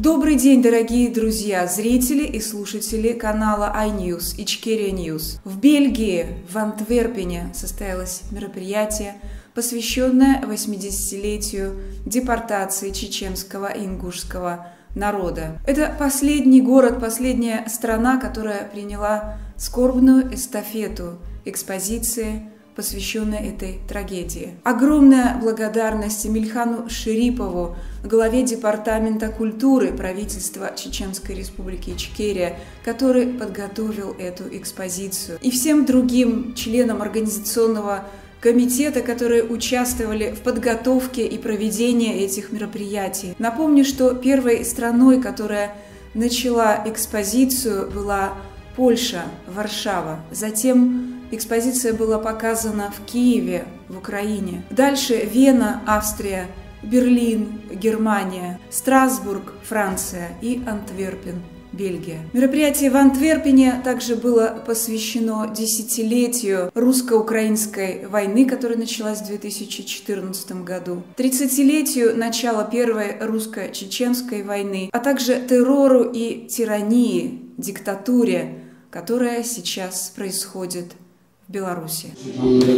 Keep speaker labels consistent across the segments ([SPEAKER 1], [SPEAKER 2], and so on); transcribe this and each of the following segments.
[SPEAKER 1] Добрый день, дорогие друзья, зрители и слушатели канала iNews, Ичкерия News. В Бельгии, в Антверпене, состоялось мероприятие, посвященное 80-летию депортации чеченского и ингушского народа. Это последний город, последняя страна, которая приняла скорбную эстафету экспозиции, посвященной этой трагедии. Огромная благодарность Эмильхану Шерипову, главе Департамента культуры правительства Чеченской Республики Ичкерия, который подготовил эту экспозицию, и всем другим членам организационного комитета, которые участвовали в подготовке и проведении этих мероприятий. Напомню, что первой страной, которая начала экспозицию, была Польша, Варшава. Затем экспозиция была показана в Киеве, в Украине. Дальше Вена, Австрия, Берлин, Германия, Страсбург, Франция и Антверпен, Бельгия. Мероприятие в Антверпене также было посвящено десятилетию русско-украинской войны, которая началась в 2014 году, 30-летию начала Первой русско-чеченской войны, а также террору и тирании, диктатуре, которая сейчас происходит в Беларуси.
[SPEAKER 2] Добрый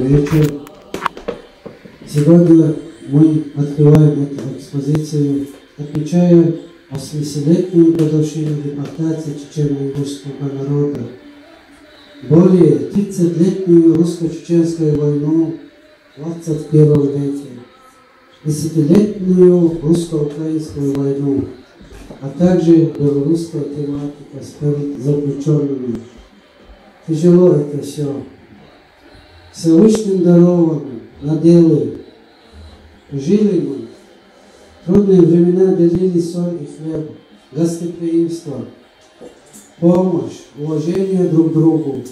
[SPEAKER 2] вечер. Сегодня мы открываем эту экспозицию, отмечая 80-летнюю годовщину депортации чечено-ингушского народа, более 30-летнюю русско-чеченскую войну в 21 веке, 10-летнюю русско-украинскую войну, а также белорусская тематика с заключенными. Тяжело это все. Всевышним дарованным наделы. Жили мы. Трудные времена делили соль и хлеб, гостеприимство, помощь, уважение друг к другу.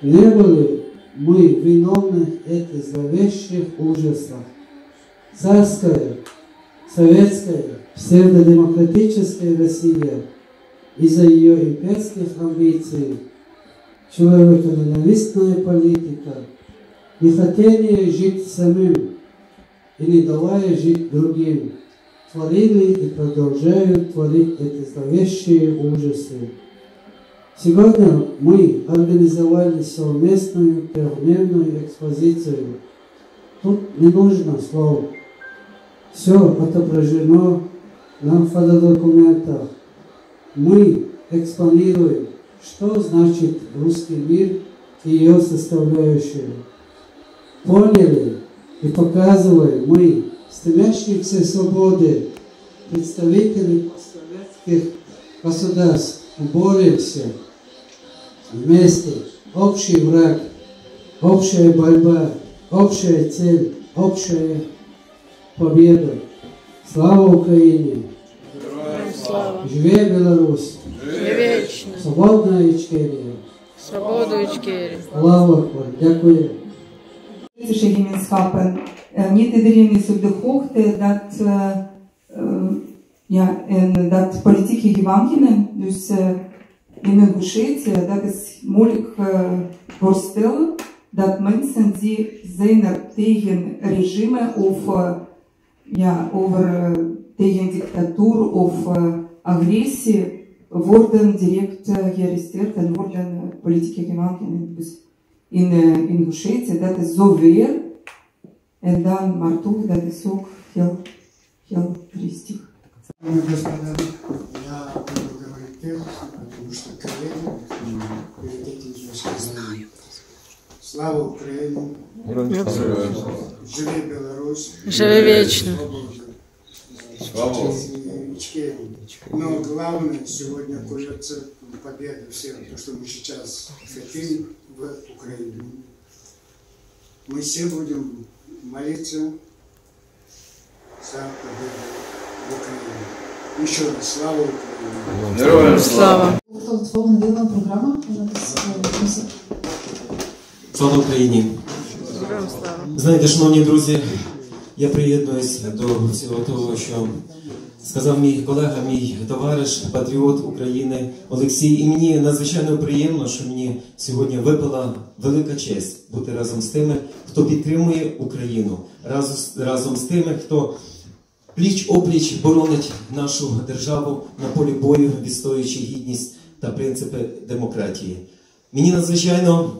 [SPEAKER 2] Не были мы виновны этих зловещих ужасах. Царская, советская, псевдодемократическая Россия из-за ее имперских амбиций, человеконенавистная политика, нехотение жить самим и не давая жить другим, творили и продолжают творить эти зловещие ужасы. Сегодня мы организовали совместную трехдневную экспозицию. Тут не нужно слов. Все отображено на фотодокументах. Мы экспонируем, что значит русский мир и ее составляющие. Поняли и показываем мы, стремящихся свободы, представители постсоветских государств, боремся вместе. Общий враг, общая борьба, общая цель, общая победа. Слава Украине!
[SPEAKER 3] Слава!
[SPEAKER 2] Живе Беларусь!
[SPEAKER 3] Живе вечно!
[SPEAKER 2] Свободна Ичкерия!
[SPEAKER 3] Свободу Ичкерии!
[SPEAKER 2] Слава Богу! Дякую!
[SPEAKER 4] Gemeenschappen niet iedereen is op de hoogte dat politieke gevangenen, dus in Ingushetie, dat is moeilijk voorstellen dat mensen die zijn er tegen regime of tegen dictatuur of agressie worden direct gearresteerd en worden politieke gevangenen. Dus in Ingushetie, dat is zo weer. En dan Martov, dat is ook heel triestig.
[SPEAKER 5] Я буду говорить первым, потому что коллеги перед этим уже сказали. Слава Украине! Живи Беларусь!
[SPEAKER 3] Живи вечно!
[SPEAKER 5] Слава Ичкерии! Но главное сегодня куется победа всех, то, что мы сейчас хотим в Украине. Мы все будем молиться за победу в Украине. Еще раз, слава Украине!
[SPEAKER 3] Героям слава!
[SPEAKER 6] Слава Україні!
[SPEAKER 3] Героям слава!
[SPEAKER 6] Знаєте, шановні друзі, я приєднуюсь до всього того, що сказав мій колега, мій товариш, патріот України Олексій. І мені надзвичайно приємно, що мені сьогодні випала велика честь бути разом з тими, хто підтримує Україну, разом з тими, хто пліч-опліч боронить нашу державу на полі бою, відстоюючи гідність та принципи демократії. Мені надзвичайно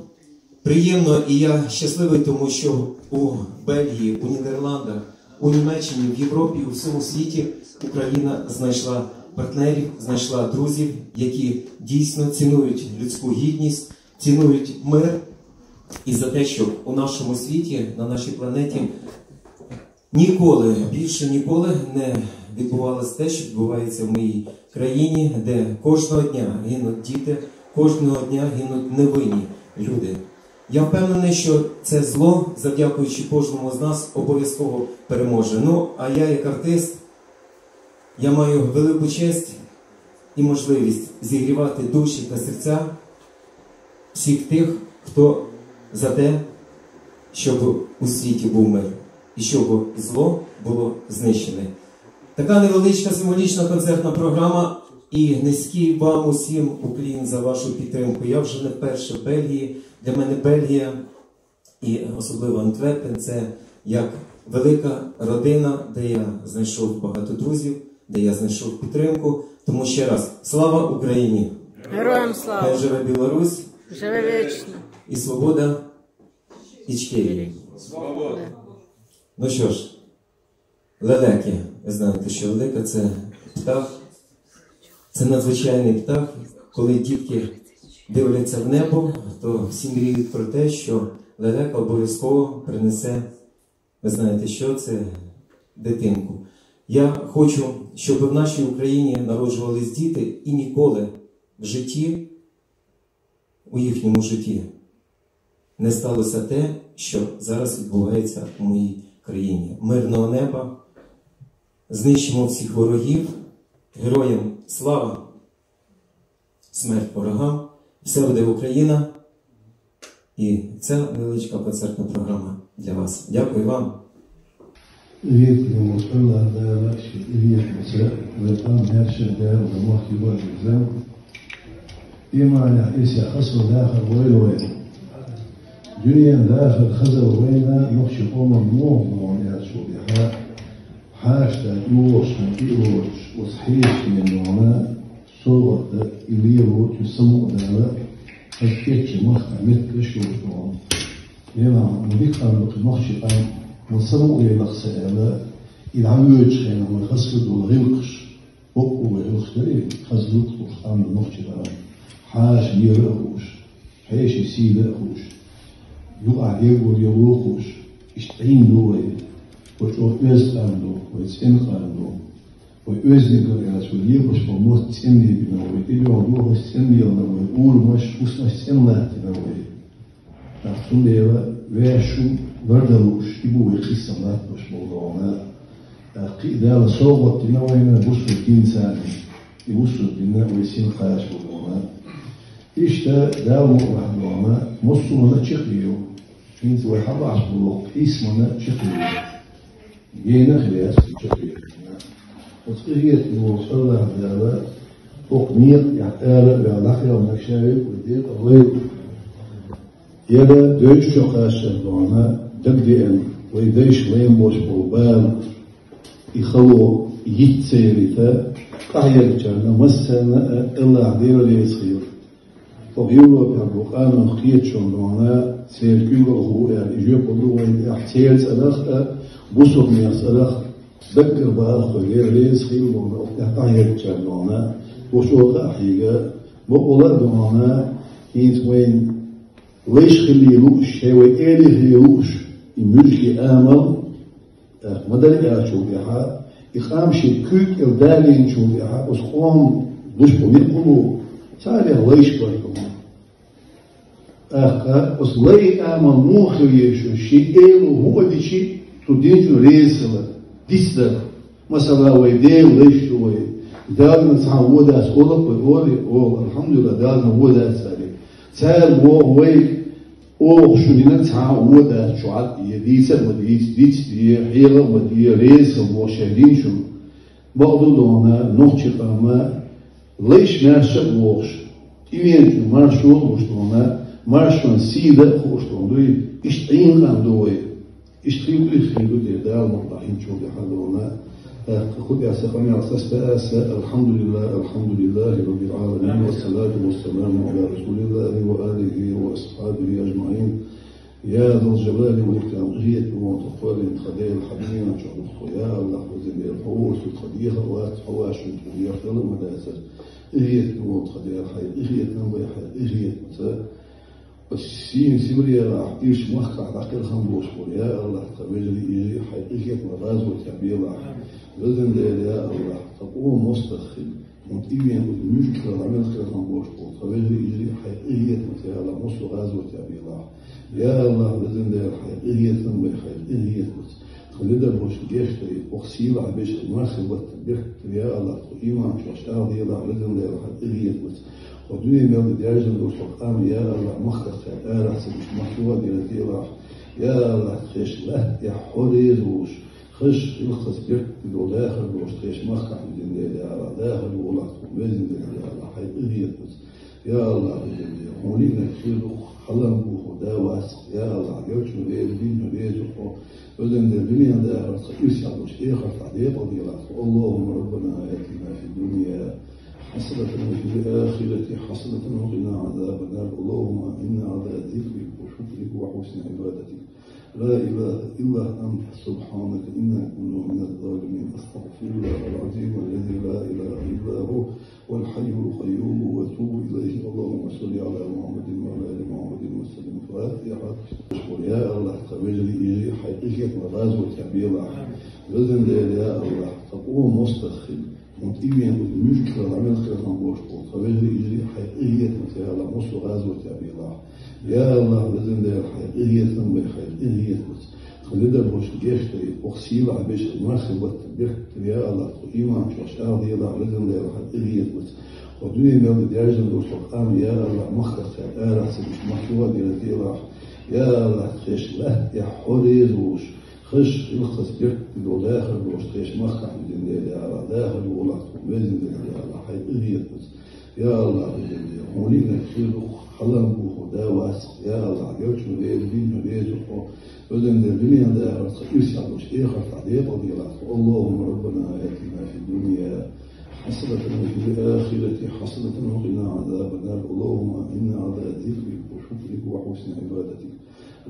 [SPEAKER 6] приємно і я щасливий, тому що у Бельгії, у Нідерландах, у Німеччині, в Європі, у всьому світі Україна знайшла партнерів, знайшла друзів, які дійсно цінують людську гідність, цінують мир і за те, щоб у нашому світі, на нашій планеті ніколи, більше ніколи не відбувалося те, що відбувається в моїй країні, де кожного дня гинуть діти, кожного дня гинуть невинні люди. Я впевнений, що це зло, завдякуючи кожному з нас, обов'язково переможе. Ну, а я як артист, я маю велику честь і можливість зігрівати душі та серця всіх тих, хто за те, щоб у світі був мир і щоб зло було знищене. Така невеличка символічна концертна програма і низький вам усім уклін за вашу підтримку. Я вже не вперше в Бельгії. Для мене Бельгія і особливо Антверпен – це як велика родина, де я знайшов багато друзів, де я знайшов підтримку. Тому ще раз, слава Україні!
[SPEAKER 3] Героям слава!
[SPEAKER 6] Хай живе Білорусь!
[SPEAKER 3] Живе вічно!
[SPEAKER 6] І свобода Ічкерії!
[SPEAKER 3] Свобода!
[SPEAKER 6] Ну що ж, лелеки. Ви знаєте, що лелека – це птах. Це надзвичайний птах. Коли дітки дивляться в небо, то всі мріють про те, що лелека обов'язково принесе, ви знаєте що, це дитинку. Я хочу, щоб в нашій Україні народжувались діти і ніколи в житті, у їхньому житті, не сталося те, що зараз відбувається в моїй країні. Мирного неба, знищимо всіх ворогів, героям слава, смерть ворогам, все буде Україна. І це невеличка концертна програма для вас. Дякую вам.
[SPEAKER 7] دنيا داخل خزر وينا نخشى قوم النوم ويا شوبها حاشتا يوش مكيوش وصحيح من نوما صوت إليرو تسمو دالا فكيتش مخ متكش وشوم يلا نبيك خلق نخشى قام نسمو إلى خسالة العميوش خينا ويخسد والغلقش بقو ويخسد خزلوك وخام نخشى قام حاش يرقوش حيش يسيلقوش يقع يقول يروخوش اشتعين دوي وشوف أزقانو ويتسنقانو ويأزنقر يا رسول يبش وموت تسني بنوي إليو دوه تسني بنوي قول مش وصنا تسنات بنوي نحن ليوا ويشو بردلوش يبو يخيص الله مش موضوعنا قيدال صوغة تنوينا بوصو الدين ثاني يبوصو الدين ويسين قاش موضوعنا إشتا داو مؤمن مصونا تشقيو شنت ويحب عصبوق اسمنا تشقيو جينا خلاص تشقيو وتقيت نوصل الله دابا أقنيق يعتالى بعلاقة ومشاوي وديق الله يلا دوش شقاش دونا دبدئن ويديش لين بوش بوبال يخلو يتسيريتا قاعدة جانا مسنا إلا عدير ليصير وبيقولوا بأبوقان وخيط شغلنا سيركل هو يعني يجيب قدوة احتيال سلاخة بوسط من سلاخ ذكر بأخ غير ليس خير وما يحتاج شغلنا وشو حقيقة بقولة دونا كيت وين ليش خلي يروش هو إيه يروش يمشي آمل مدري أشوف بها يخامش كوك الدالين شو بها بس قام دوش بنيقولوا تعالى ليش بركم بس لي آمن موخر يشو شيء إيلو هو دي شيء تدينجو ريسلا ديسلا مثلا ويدين ليش شوي دالنا تعودا سكولا بقولي الحمد لله دالنا ودا سالي تعال وي شو دينا تعودا شو عاد يديسا وديس ديس دي حيرة ودي ريسل وشادين شو بعضنا نوتشقا ما ليش ناس ووش إيمين مارشون وشلونا مارشون سيدا خوشلونا إشتين عندوي إشتين دي دال مرتاحين شو بحالونا خذ يا سقمي على أساس الحمد لله رب العالمين والصلاة والسلام على رسول الله وآله وأصحابه أجمعين يا ذو الجلال والإكرام غيث وتطوال خدير الحبيب شعب يا الله وزن الحوش الخديرة وحواش الخديرة خلق مداسة غيث وخدير حي غيث نبي حي غيث مساء والسين سوريا راح إيش مخ على كل خمبوش يا الله تبجلي إيجي حي غيث مراز وتعبير وزن يا الله تقوم مستخدم متيجين المشكلة عمل خير خمبوش تبجلي إيجي حي غيث مساء الله مصر غاز وتعبير يا الله لازم ده حقيقية ثم حقيقية بس خلينا بوش جيشتري وخسيل عبيش ما خبرت بيرت يا الله إيمان شو اشتغل يا الله لازم ده حقيقية بس ودنيا مال درجة وسقام يا الله مخك تعالى حسب مشروع ديالتي راح يا الله خش له يا حريز وش خش يلخص بيرت لو داخل وش خش مخك عند يا الله داخل والله لازم ده يا الله حقيقية بس يا الله هونينا كثير حلم وخدا واسع يا الله عجبت مليز دين مليز وخو بدن الدنيا ده رصيص على الشيخ العديد رضي الله عنه اللهم ربنا آتنا في الدنيا حسنة وفي الآخرة حسنة وقنا عذاب النار اللهم إنا على ذكرك وشكرك وحسن عبادتك لا إله إلا أنت سبحانك إنا كنا من الظالمين أستغفر الله العظيم الذي لا إله إلا هو والحي القيوم وأتوب إليه اللهم صل على محمد وعلى آل محمد وسلم فاتحة يا الله تبجلي إيجي حقيقة مراز وتعبير لازم يا الله تقوم مستخدم متيجين المشكلة عمل خير خمبوش تبجلي إيجي حقيقة مساء الله مصر غاز وتعبير يا الله لازم ده حقيقية ثم حقيقية بس خلينا بوش جيشتري وخسيل عبيش ما خبرت بيرت يا الله إيمان شو اشتغل يا الله لازم ده حقيقية بس ودنيا مال درجة وسقام يا الله مخك تعالى حسب مشروع ديالتي راح يا الله خش له يا حريز وش خش يلخص بيرت لو داخل وش خش مخك عند يا الله داخل والله لازم ده يا الله حقيقية بس يا الله هونينا كثير حلم وخدا واسع يا الله عجبت مليز دين مليز وخو بدن الدنيا ده رصيص على الشيخ العديد رضي الله عنه اللهم ربنا آتنا في الدنيا حسنة وفي الآخرة حسنة وقنا عذاب النار اللهم إنا على ذكرك وشكرك وحسن عبادتك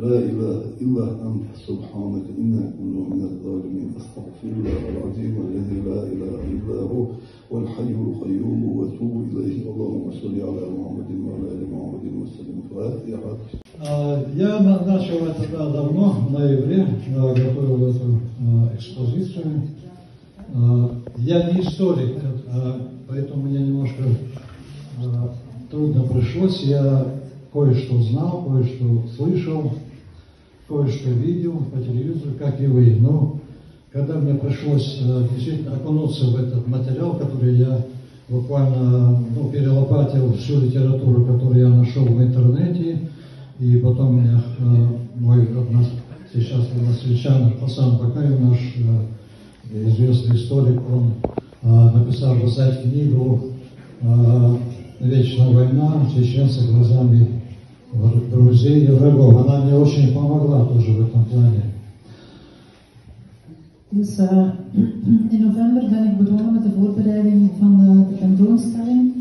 [SPEAKER 7] لا إله إلا أنت سبحانك إنا كنا من الظالمين أستغفر الله العظيم الذي لا إله إلا هو والحي القيوم وأتوب إليه اللهم صل على محمد وعلى آل محمد وسلم فاتحة.
[SPEAKER 8] Я начал это давно, в ноябре, готовил эту экспозицию. Я не историк, поэтому мне немножко трудно пришлось. Я кое-что знал, кое-что слышал, кое-что видел по телевизору, как и вы. Но когда мне пришлось действительно окунуться в этот материал, который я буквально перелопатил всю литературу, которую я нашел в интернете, и потом у меня мой сейчас односельчанин Хасан Бакаев, наш известный историк, он написал писать книгу «Вечная война. Чеченцы глазами друзей и врагов». Она мне очень помогла тоже в этом плане.
[SPEAKER 9] Dus in november ben ik begonnen met de voorbereiding van de tentoonstelling.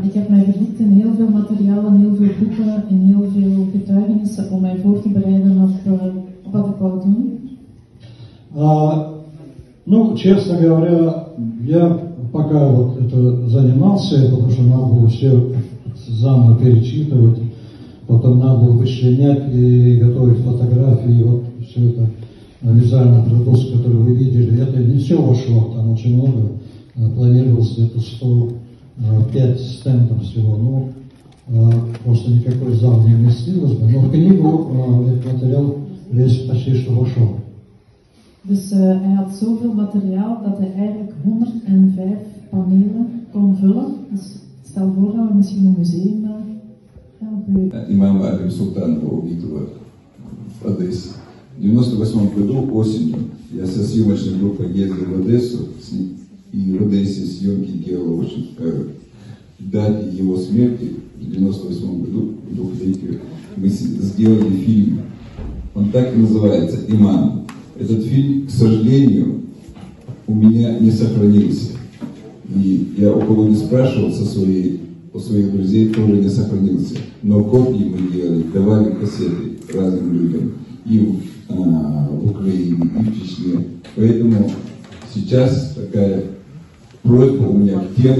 [SPEAKER 9] Ik heb mij verdiept in heel veel materiaal, in heel veel boeken, in heel veel getuigenissen om mij voor te bereiden op wat ik wou doen.
[SPEAKER 8] Ну, честно говоря, я пока вот это занимался, потому что надо было все заново перечитывать, потом надо было вычленять и готовить фотографии, вот все это визуальная продукция, которую вы видели, это не все вошло, там очень много, планировалось где-то 105 стендов всего, просто никакой зал не вместилось бы, но в книгу этот материал весь почти что вошел.
[SPEAKER 9] Dus hij had zoveel materiaal dat hij eigenlijk 105 panelen kon vullen. Dus stel voor dat we misschien een museum gaan bouwen.
[SPEAKER 10] Имам Алим Султан был убит в Одессе. В 1998 году осенью я со съемочной группой ездил в Одессу и в Одессе съемки делал очень к дате его смерти в 98 году, к 2-летию, мы сделали фильм. Он так и называется «Иман». Этот фильм, к сожалению, у меня не сохранился. И я у кого не спрашивал, у своих друзей тоже не сохранился. Но копии мы делали, давали кассеты разным людям. И в Украине, и в Чечне. Поэтому сейчас такая просьба у меня к тем,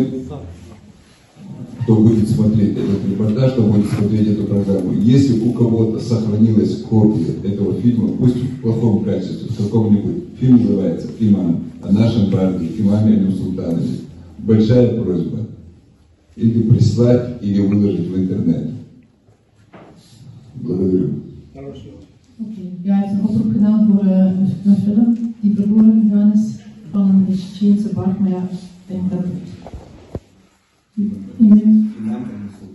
[SPEAKER 10] кто будет смотреть этот репортаж, кто будет смотреть эту программу. Если у кого-то сохранилась копия этого фильма, пусть в плохом качестве, в каком-нибудь, фильм называется «Иман», о нашем брате, имаме Алим-Султанове. Большая просьба. Или прислать, или выложить в интернет. Благодарю.
[SPEAKER 9] Ja, hij heeft een oproep gedaan voor een film die verloren gegaan is van de Tsjechische Bart, maar ja, ik denk dat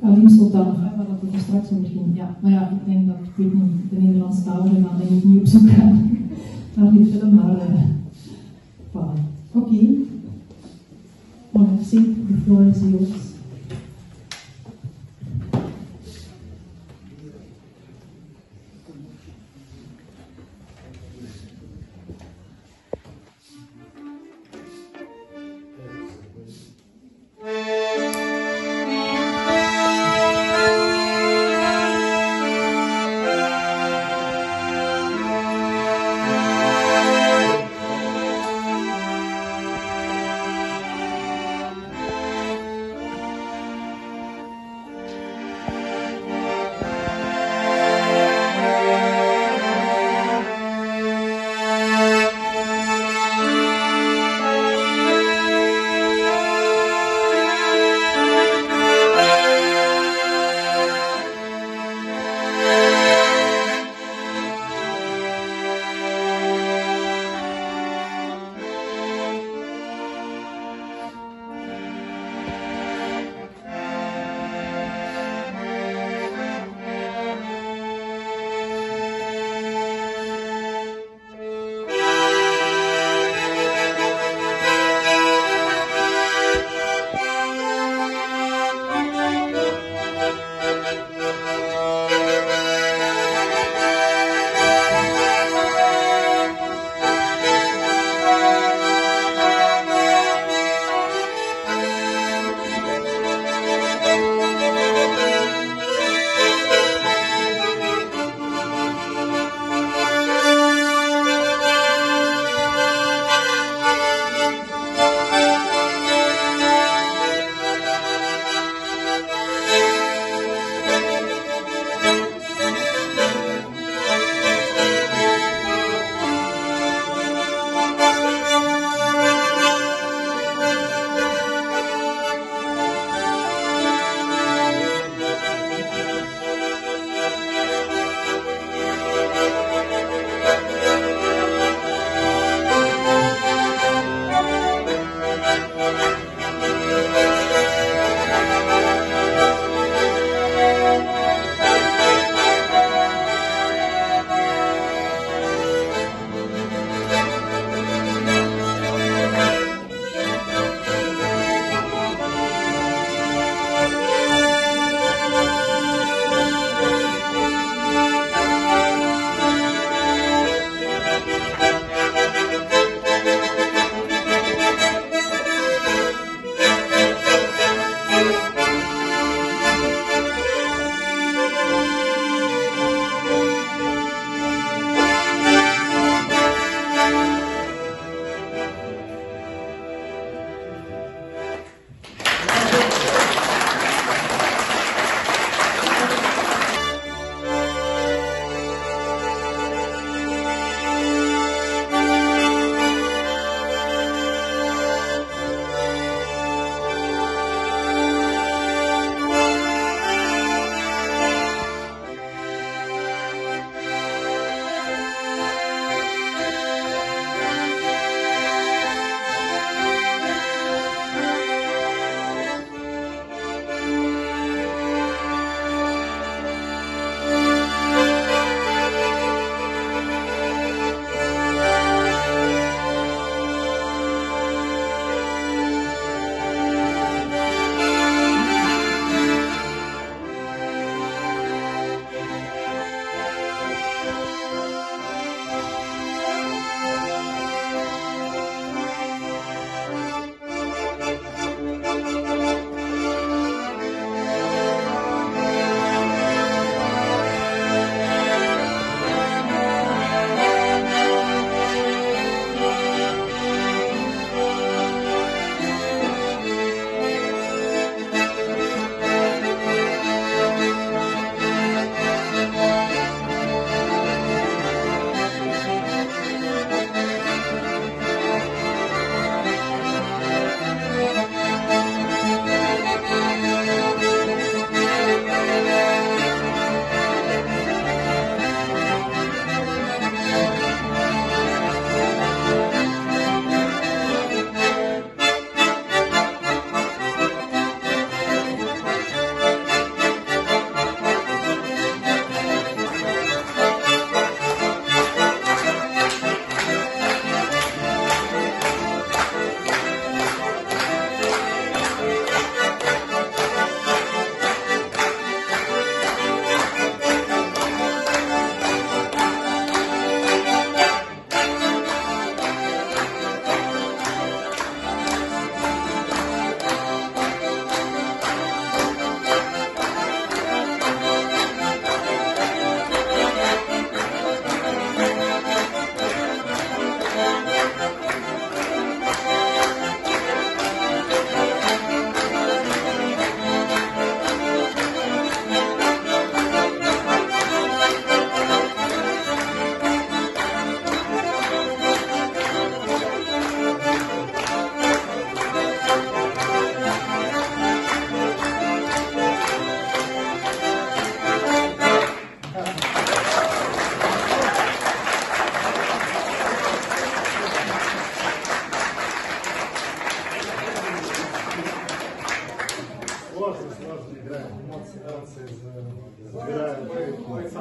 [SPEAKER 9] Alim Sultan, waar dat er straks over ging. Ja, maar ja, ik denk dat, ik weet niet, de Nederlandstalige dan denk ik niet op zoek gaan naar die film, maar voilà. Oké. Merci, de floor is yours.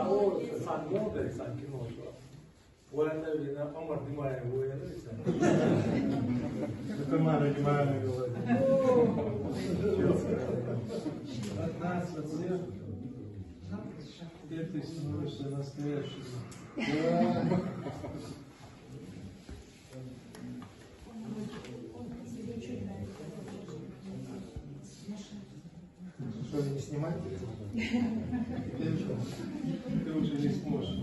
[SPEAKER 11] o sanmıyor da sanki ne oldu? Bu arada bir Amar Dimaya bu ya da Tamara Dimaya yok. Нас вот всех теперь ты становишься настоящим. Что, не снимать? Ты уже не сможешь.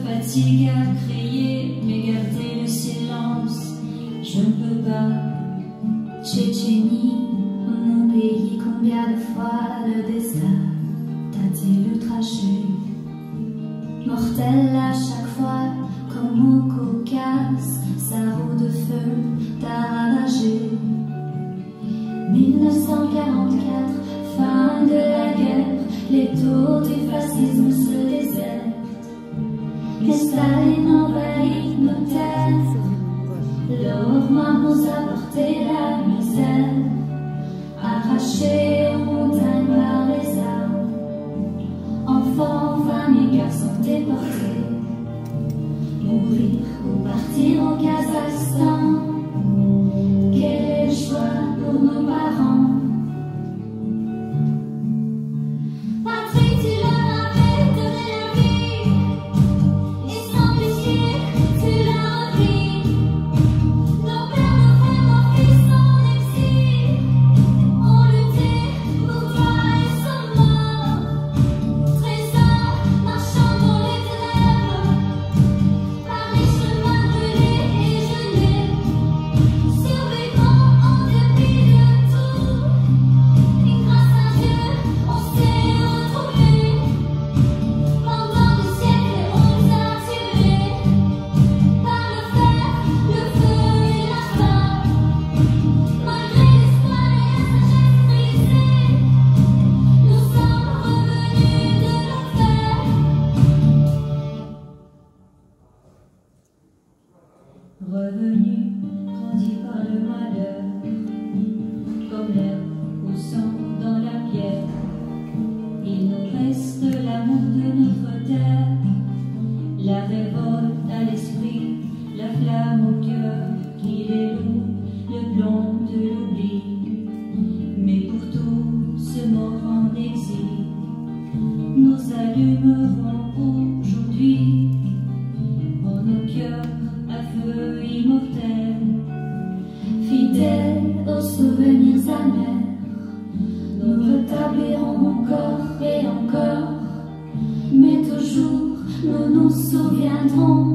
[SPEAKER 12] Fatigue à crier, mais garder le silence, je ne peux pas. Tchétchénie, mon pays, combien de fois le destin t'a-t-il outragé? Mortel à chaque fois, comme au Caucase, sa roue de feu t'a ravagé. 1944, fin de la guerre, les taux du fascisme se désertent. Et Staline envahit nos terres. L'Orma nous a porté la misère, arrachés aux montagnes par les armes. Enfants, femmes et garçons déportés, mourir ou partir au Kazakhstan. Quel est le choix pour nos parents? Revenu, grandi par le malheur, comme l'herbe poussant dans la pierre, il nous reste l'amour de notre terre, la révolte à l'esprit, la flamme au cœur, qui est lourd, le plomb de l'oubli. Mais pour tout ce mort en exil, nous allumerons aujourd'hui en nos cœurs à feu immortel, fidèles aux souvenirs amers, nous rétablirons encore et encore, mais toujours nous nous souviendrons